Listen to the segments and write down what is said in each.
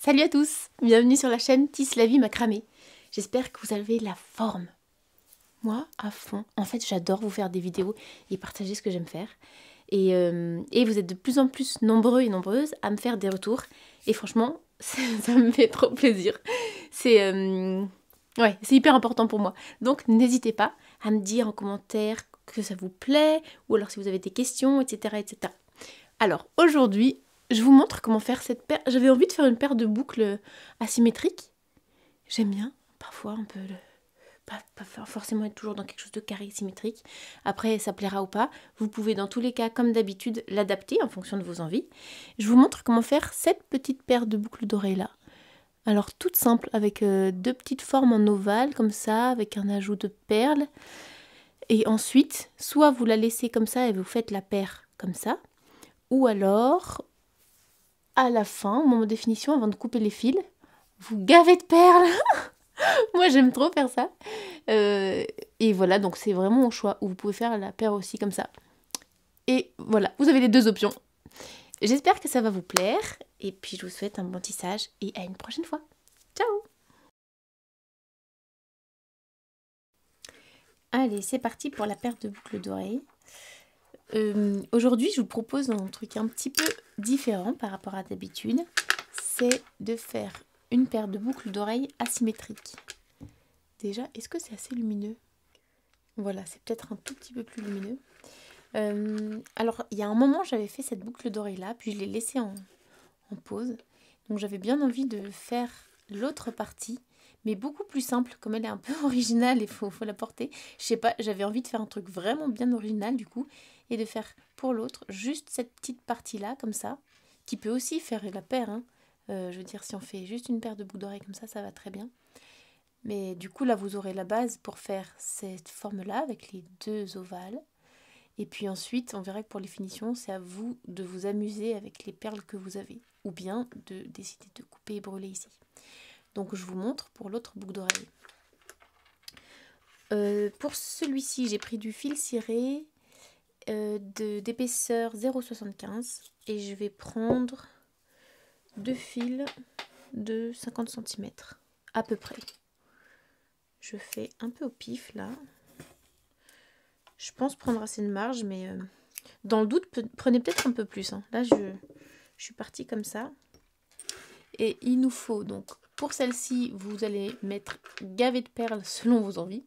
Salut à tous, bienvenue sur la chaîne Tisse la vie macramé. J'espère que vous avez la forme. Moi, à fond. En fait, j'adore vous faire des vidéos et partager ce que j'aime faire. Et vous êtes de plus en plus nombreux et nombreuses à me faire des retours. Et franchement, ça me fait trop plaisir. Ouais, c'est hyper important pour moi. Donc, n'hésitez pas à me dire en commentaire que ça vous plaît, ou alors si vous avez des questions, etc. etc. Alors, aujourd'hui, je vous montre comment faire cette paire. J'avais envie de faire une paire de boucles asymétriques. J'aime bien, parfois, un peu pas forcément être toujours dans quelque chose de carré symétrique. Après, ça plaira ou pas. Vous pouvez, dans tous les cas, comme d'habitude, l'adapter en fonction de vos envies. Je vous montre comment faire cette petite paire de boucles d'oreilles là. Alors, toute simple, avec deux petites formes en ovale, comme ça, avec un ajout de perles. Et ensuite, soit vous la laissez comme ça et vous faites la paire comme ça, ou alors, à la fin, au moment de définition, avant de couper les fils, vous gavez de perles. Moi, j'aime trop faire ça. Et voilà, donc c'est vraiment au choix. Ou vous pouvez faire la paire aussi comme ça. Et voilà, vous avez les deux options. J'espère que ça va vous plaire. Et puis, je vous souhaite un bon tissage et à une prochaine fois. Ciao! Allez, c'est parti pour la paire de boucles d'oreilles. Aujourd'hui, je vous propose un truc un petit peu différent par rapport à d'habitude. C'est de faire une paire de boucles d'oreilles asymétriques. Déjà, est-ce que c'est assez lumineux? Voilà, c'est peut-être un tout petit peu plus lumineux. Alors, il y a un moment, j'avais fait cette boucle d'oreille là, puis je l'ai laissée en pause. Donc, j'avais bien envie de faire l'autre partie, mais beaucoup plus simple, comme elle est un peu originale et faut la porter. Je sais pas, j'avais envie de faire un truc vraiment bien original du coup, et de faire pour l'autre juste cette petite partie là, comme ça, qui peut aussi faire la paire. Hein. Je veux dire, si on fait juste une paire de boucles d'oreilles comme ça va très bien. Mais du coup, là, vous aurez la base pour faire cette forme-là avec les deux ovales. Et puis ensuite, on verra que pour les finitions, c'est à vous de vous amuser avec les perles que vous avez. Ou bien de décider de couper et brûler ici. Donc, je vous montre pour l'autre boucle d'oreille. Pour celui-ci, j'ai pris du fil ciré d'épaisseur 0,75. Et je vais prendre deux fils de 50 cm à peu près. Je fais un peu au pif là. Je pense prendre assez de marge, mais dans le doute, prenez peut-être un peu plus. Hein. Là, je suis partie comme ça. Et il nous faut donc, pour celle-ci, vous allez mettre gavé de perles selon vos envies.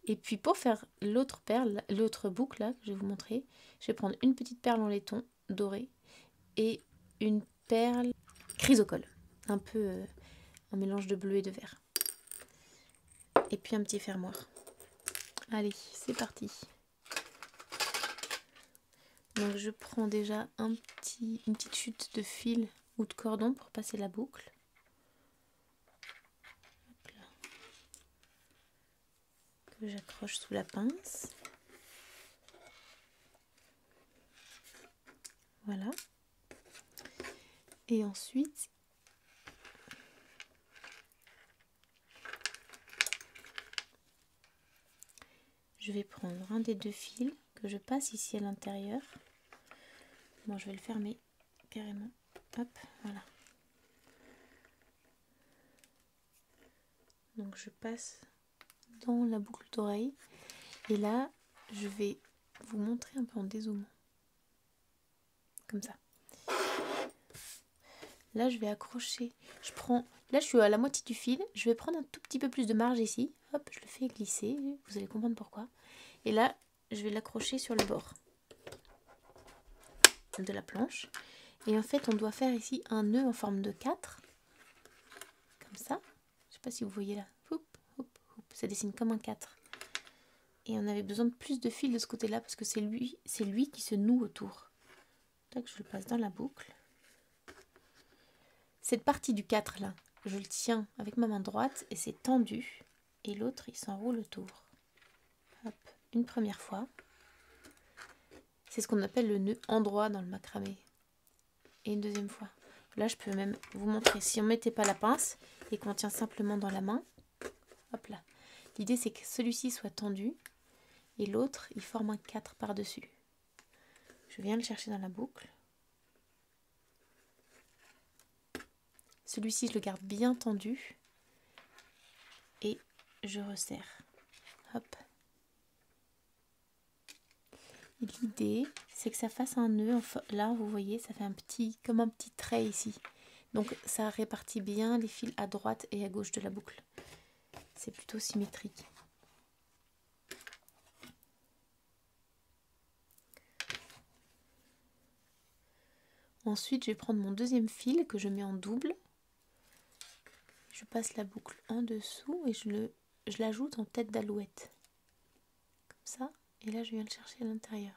Et puis pour faire l'autre perle, l'autre boucle là, que je vais vous montrer, je vais prendre une petite perle en laiton doré et une perle chrysocole. Un peu un mélange de bleu et de vert. Et puis un petit fermoir. Allez, c'est parti. Donc je prends déjà une petite chute de fil ou de cordon pour passer la boucle. Que j'accroche sous la pince. Voilà. Et ensuite, je vais prendre un des deux fils que je passe ici à l'intérieur. Bon, je vais le fermer carrément. Hop, voilà. Donc je passe dans la boucle d'oreille. Et là, je vais vous montrer un peu en dézoomant. Comme ça. Là, je vais accrocher. Là, je suis à la moitié du fil. Je vais prendre un tout petit peu plus de marge ici. Hop, je le fais glisser. Vous allez comprendre pourquoi. Et là, je vais l'accrocher sur le bord de la planche. Et en fait, on doit faire ici un nœud en forme de 4. Comme ça. Je ne sais pas si vous voyez là. Hop, hop, hop. Ça dessine comme un 4. Et on avait besoin de plus de fil de ce côté-là parce que c'est lui qui se noue autour. Tac, je le passe dans la boucle. Cette partie du 4 là, je le tiens avec ma main droite et c'est tendu. Et l'autre, il s'enroule autour. Hop, une première fois. C'est ce qu'on appelle le nœud endroit dans le macramé. Et une deuxième fois. Là, je peux même vous montrer. Si on ne mettait pas la pince et qu'on tient simplement dans la main, hop là. L'idée, c'est que celui-ci soit tendu et l'autre, il forme un 4 par-dessus. Je viens le chercher dans la boucle. Celui-ci, je le garde bien tendu et je resserre. Hop. L'idée, c'est que ça fasse un nœud. Là, vous voyez, ça fait comme un petit trait ici. Donc, ça répartit bien les fils à droite et à gauche de la boucle. C'est plutôt symétrique. Ensuite, je vais prendre mon deuxième fil que je mets en double. Je passe la boucle en dessous et je l'ajoute en tête d'alouette. Comme ça. Et là, je viens le chercher à l'intérieur.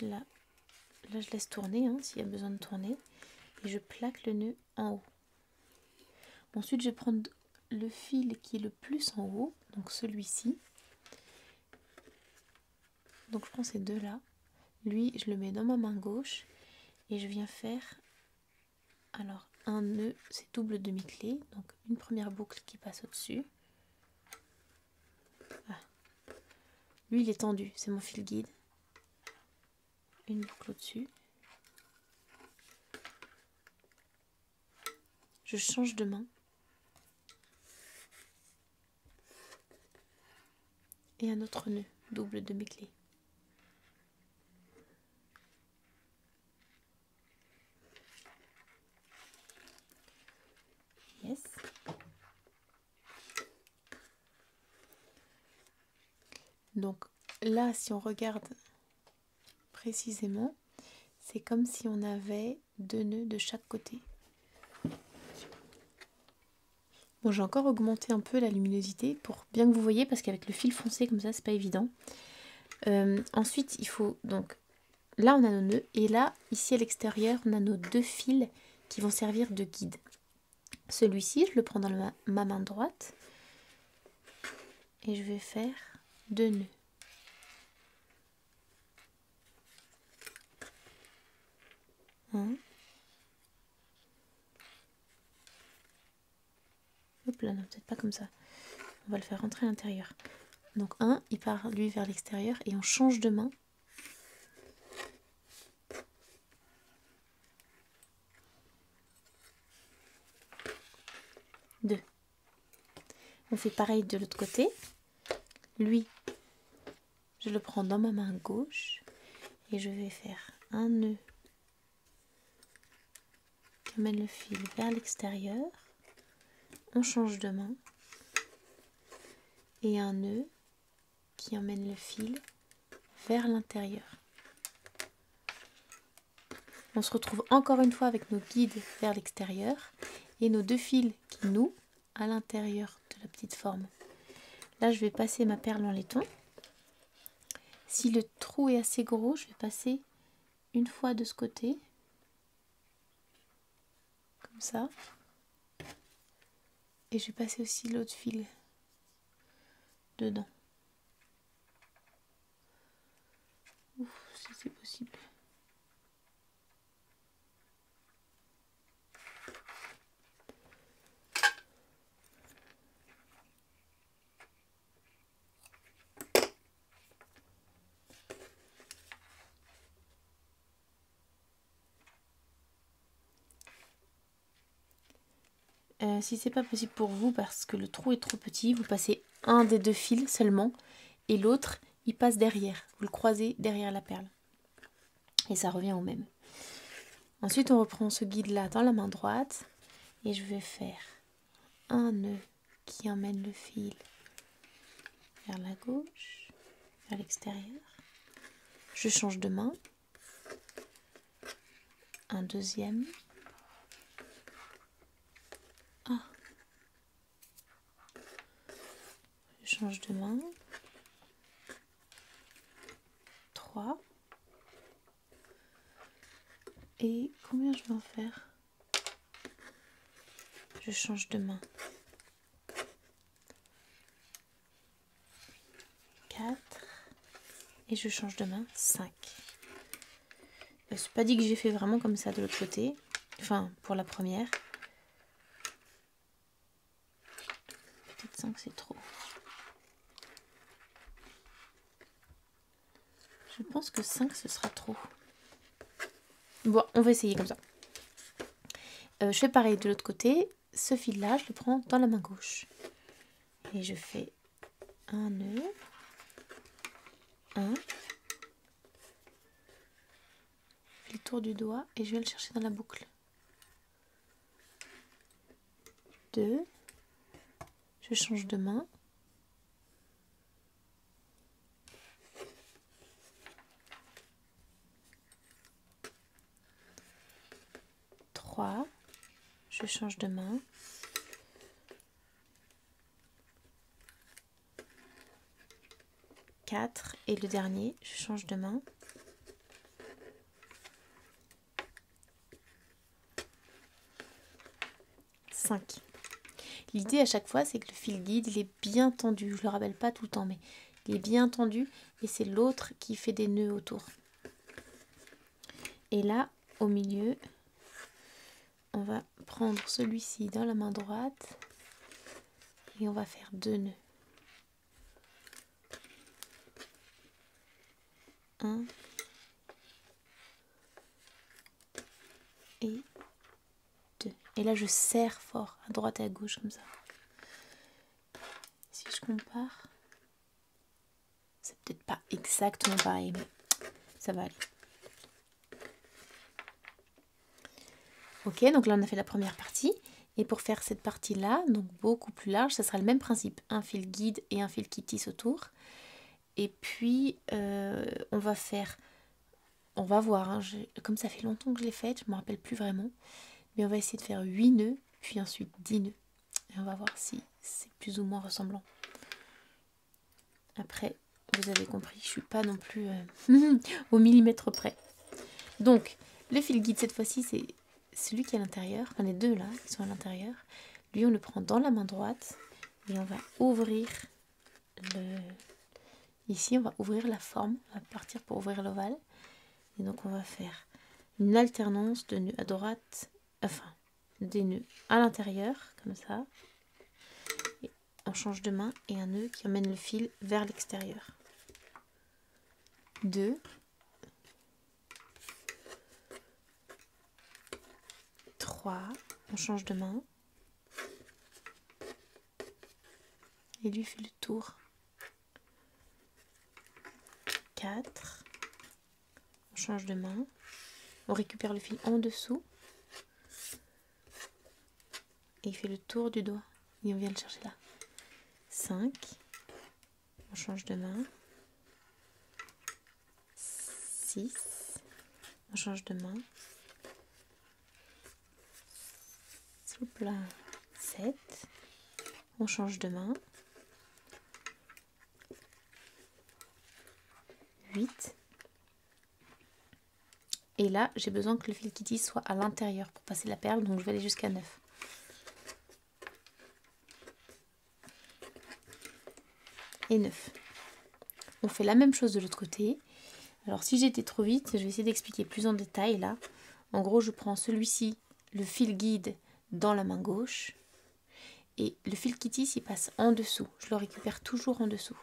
Là, je laisse tourner s'il y a besoin de tourner. Et je plaque le nœud en haut. Ensuite, je vais prendre le fil qui est le plus en haut, donc celui-ci. Donc, je prends ces deux-là. Lui, je le mets dans ma main gauche et je viens faire alors un nœud, c'est double demi-clé. Donc, une première boucle qui passe au-dessus. Ah. Lui, il est tendu, c'est mon fil guide. Une boucle au-dessus. Je change de main. Et un autre nœud, double demi-clé. Yes. Donc là, si on regarde précisément, c'est comme si on avait deux nœuds de chaque côté. Bon, j'ai encore augmenté un peu la luminosité pour bien que vous voyez, parce qu'avec le fil foncé comme ça, c'est pas évident. Ensuite, il faut donc, là on a nos nœuds, et là, ici à l'extérieur, on a nos deux fils qui vont servir de guide. Celui-ci, je le prends dans ma main droite, et je vais faire deux nœuds. Hop là, non, peut-être pas comme ça. On va le faire rentrer à l'intérieur. Donc un, il part lui vers l'extérieur et on change de main. Deux. On fait pareil de l'autre côté. Lui, je le prends dans ma main gauche et je vais faire un nœud qui emmène le fil vers l'extérieur. On change de main et un nœud qui emmène le fil vers l'intérieur. On se retrouve encore une fois avec nos guides vers l'extérieur et nos deux fils qui nouent à l'intérieur de la petite forme. Là, je vais passer ma perle en laiton. Si le trou est assez gros, je vais passer une fois de ce côté, comme ça. Et je vais passer aussi l'autre fil dedans. Ouf, si c'est possible. Si c'est pas possible pour vous parce que le trou est trop petit, vous passez un des deux fils seulement et l'autre il passe derrière. Vous le croisez derrière la perle et ça revient au même. Ensuite on reprend ce guide là dans la main droite et je vais faire un nœud qui emmène le fil vers la gauche, vers l'extérieur. Je change de main. Un deuxième. Je change de main. 3. Et combien je vais en faire? Je change de main. 4. Et je change de main. 5. C'est pas dit que j'ai fait vraiment comme ça de l'autre côté. Enfin, pour la première. Peut-être 5 c'est trop. Je pense que 5 ce sera trop. Bon, on va essayer comme ça. Je fais pareil de l'autre côté. Ce fil là, je le prends dans la main gauche. Et je fais un nœud. Un. Je fais le tour du doigt et je vais le chercher dans la boucle. 2. Je change de main. 3. Je change de main. 4. Et le dernier, je change de main. 5. L'idée à chaque fois, c'est que le fil guide, il est bien tendu. Je ne le rappelle pas tout le temps, mais il est bien tendu et c'est l'autre qui fait des nœuds autour. Et là, au milieu, on va prendre celui-ci dans la main droite et on va faire 2 nœuds. 1 et 2. Et là, je serre fort à droite et à gauche comme ça. Si je compare, c'est peut-être pas exactement pareil, mais ça va aller. Ok, donc là on a fait la première partie. Et pour faire cette partie-là, donc beaucoup plus large, ça sera le même principe. Un fil guide et un fil qui tisse autour. Et puis, on va faire... On va voir, hein, comme ça fait longtemps que je l'ai faite, je ne me rappelle plus vraiment. Mais on va essayer de faire 8 nœuds, puis ensuite 10 nœuds. Et on va voir si c'est plus ou moins ressemblant. Après, vous avez compris, je ne suis pas non plus au millimètre près. Donc, le fil guide, cette fois-ci, c'est celui qui est à l'intérieur. Enfin, les deux là, qui sont à l'intérieur. Lui, on le prend dans la main droite. Et on va ouvrir le... Ici, on va ouvrir la forme. On va partir pour ouvrir l'ovale. Et donc, on va faire une alternance de nœuds à droite. Enfin, des nœuds à l'intérieur, comme ça. Et on change de main. Et un nœud qui emmène le fil vers l'extérieur. 2. 3. On change de main. Et lui fait le tour. 4. On change de main. On récupère le fil en dessous. Et il fait le tour du doigt. Et on vient le chercher là. 5. On change de main. 6. On change de main. Hop là. 7. On change de main. 8. Et là, j'ai besoin que le fil qui tisse soit à l'intérieur pour passer la perle, donc je vais aller jusqu'à 9. Et 9. On fait la même chose de l'autre côté. Alors si j'ai été trop vite, je vais essayer d'expliquer plus en détail là. En gros, je prends celui-ci, le fil guide, dans la main gauche. Et le fil qui tisse, il passe en dessous. Je le récupère toujours en dessous.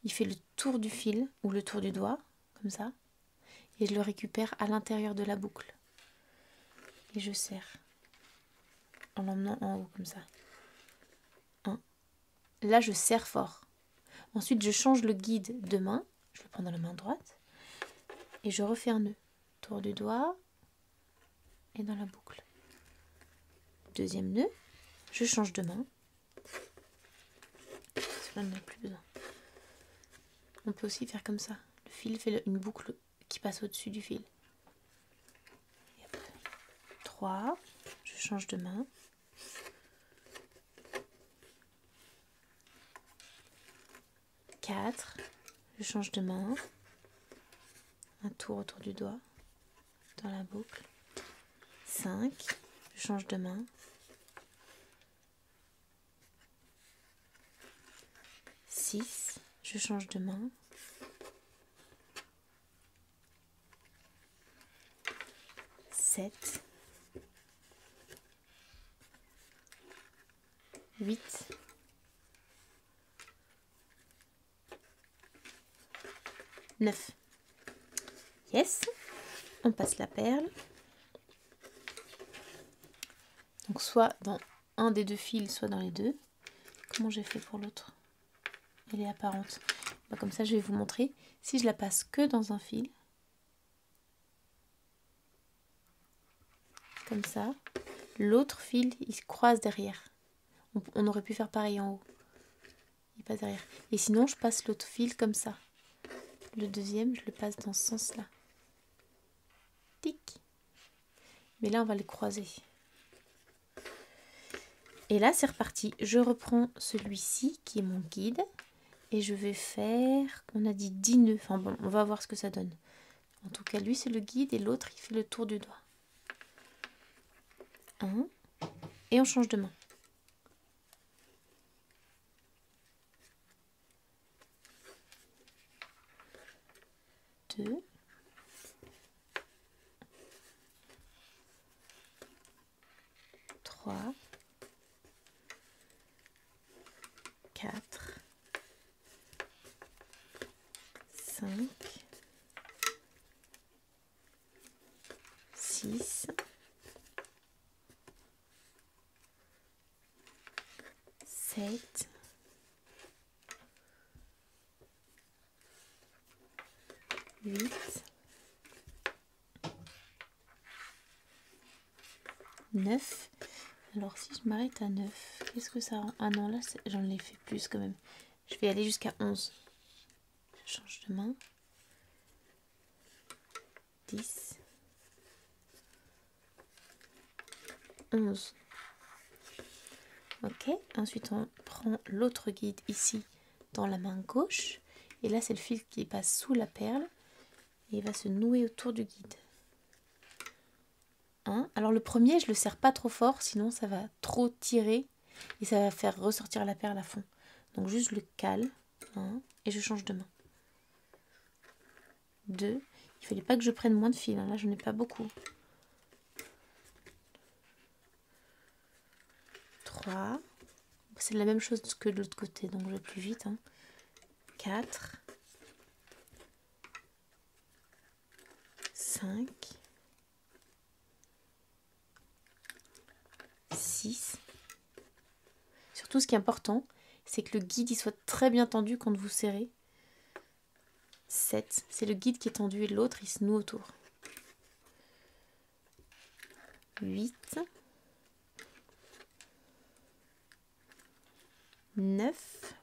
Il fait le tour du fil, ou le tour du doigt, comme ça. Et je le récupère à l'intérieur de la boucle. Et je serre. En l'emmenant en haut, comme ça. 1. Là, je serre fort. Ensuite, je change le guide de main. Je le prends dans la main droite. Et je refais un nœud. Tour du doigt. Et dans la boucle. Deuxième nœud. Je change de main. Celui-là, on n'en a plus besoin. On peut aussi faire comme ça. Le fil fait une boucle qui passe au-dessus du fil. 3. Je change de main. 4. Je change de main. Un tour autour du doigt. Dans la boucle. 5. Je change de main. 6. Je change de main. 7. 8. 9. Yes. On passe la perle. Donc soit dans un des deux fils, soit dans les deux. Comment j'ai fait pour l'autre? Elle est apparente. Bah, comme ça, je vais vous montrer. Si je la passe que dans un fil, comme ça, l'autre fil, il se croise derrière. On aurait pu faire pareil en haut. Il passe derrière. Et sinon, je passe l'autre fil comme ça. Le deuxième, je le passe dans ce sens-là. Tic. Mais là, on va les croiser. Et là, c'est reparti. Je reprends celui-ci qui est mon guide. Et je vais faire, on a dit 10 nœuds. Enfin bon, on va voir ce que ça donne. En tout cas, lui, c'est le guide et l'autre, il fait le tour du doigt. 1. Et on change de main. 2. 3. 4. 5. 6. 7. 8. 9. Alors si je m'arrête à 9, qu'est-ce que ça rend? Ah non, là j'en ai fait plus quand même. Je vais aller jusqu'à 11. Je change de main. 10. 11. Ok, ensuite on prend l'autre guide ici dans la main gauche. Et là c'est le fil qui passe sous la perle. Et il va se nouer autour du guide. 1. Alors le premier, je le serre pas trop fort, sinon ça va trop tirer et ça va faire ressortir la perle à fond. Donc juste je le cale. 1. Et je change de main. 2. Il fallait pas que je prenne moins de fil, hein. Là j'en ai pas beaucoup. 3. C'est la même chose que de l'autre côté, donc je vais plus vite. 4. 5. 6. Surtout ce qui est important, c'est que le guide il soit très bien tendu quand vous serrez. 7. C'est le guide qui est tendu et l'autre il se noue autour. 8. 9.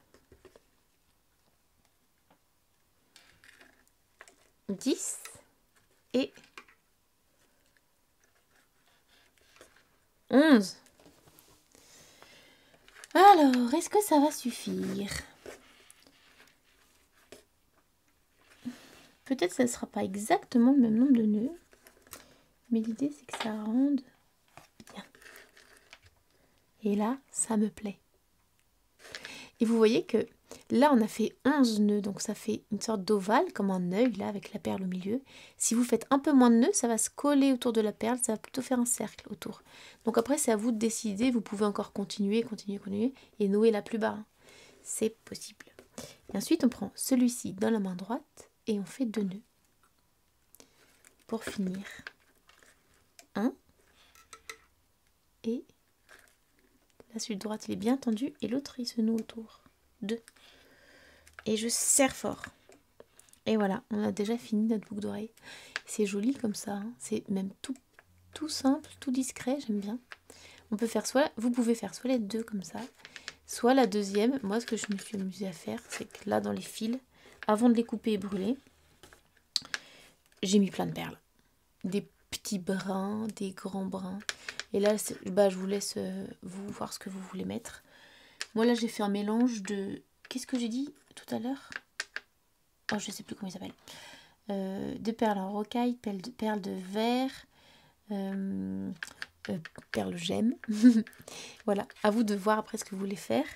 10. Et 11. Alors, est-ce que ça va suffire? Peut-être que ça ne sera pas exactement le même nombre de nœuds. Mais l'idée, c'est que ça rende bien. Et là, ça me plaît. Et vous voyez que là, on a fait 11 nœuds. Donc, ça fait une sorte d'ovale, comme un œil, là, avec la perle au milieu. Si vous faites un peu moins de nœuds, ça va se coller autour de la perle. Ça va plutôt faire un cercle autour. Donc après, c'est à vous de décider. Vous pouvez encore continuer et nouer là plus bas. C'est possible. Et ensuite, on prend celui-ci dans la main droite et on fait 2 nœuds. Pour finir. 1. Et là, celui de droite, il est bien tendu et l'autre, il se noue autour. 2. Et je serre fort. Et voilà, on a déjà fini notre boucle d'oreille. C'est joli comme ça, hein. C'est même tout simple, tout discret, j'aime bien. On peut faire vous pouvez faire soit les deux comme ça, soit la deuxième. Moi, ce que je me suis amusée à faire, c'est que là, dans les fils, avant de les couper et brûler, j'ai mis plein de perles. Des petits brins, des grands brins. Et là, je vous laisse vous voir ce que vous voulez mettre. Moi, là, j'ai fait un mélange de... Qu'est-ce que j'ai dit tout à l'heure? Oh, je sais plus comment il s'appelle. De perles en rocaille, perles de verre, perles gemmes. Voilà, à vous de voir après ce que vous voulez faire.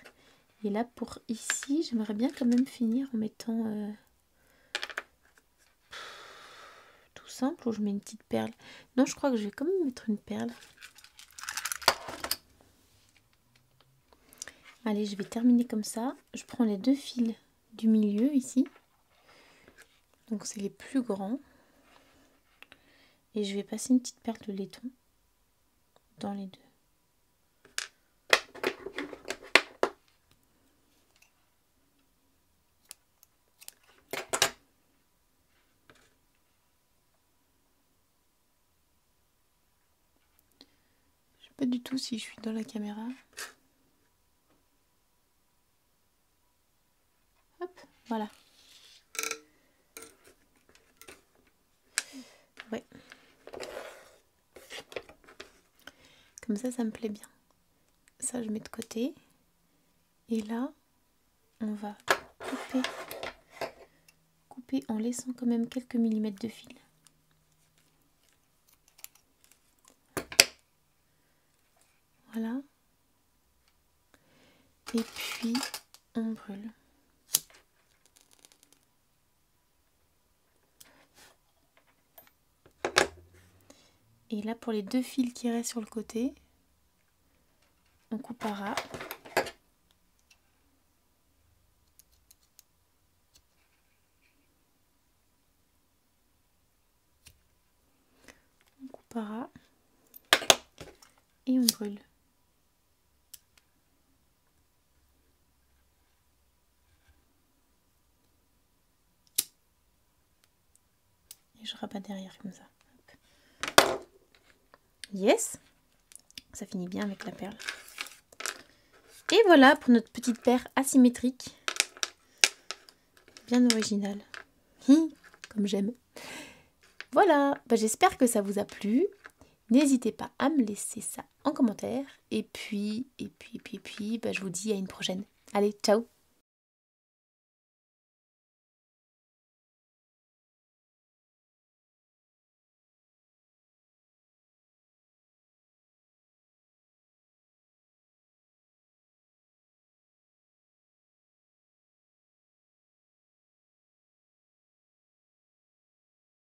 Et là, pour ici, j'aimerais bien quand même finir en mettant... tout simple, où je mets une petite perle. Non, je crois que je vais quand même mettre une perle. Allez, je vais terminer comme ça. Je prends les 2 fils du milieu ici. Donc c'est les plus grands. Et je vais passer une petite perle de laiton dans les deux. Je sais pas du tout si je suis dans la caméra. Hop, voilà. Ouais. Comme ça me plaît bien. Ça, je mets de côté. Et là, on va couper en laissant quand même quelques millimètres de fil. Voilà. Et puis, on brûle. Et là, pour les deux fils qui restent sur le côté, on coupe à ras. On coupe à ras. Et on brûle. Et je rabats derrière comme ça. Hop. Yes! Ça finit bien avec la perle. Et voilà pour notre petite paire asymétrique. Bien originale. Comme j'aime. Voilà, j'espère que ça vous a plu. N'hésitez pas à me laisser ça en commentaire. Et puis, je vous dis à une prochaine. Allez, ciao!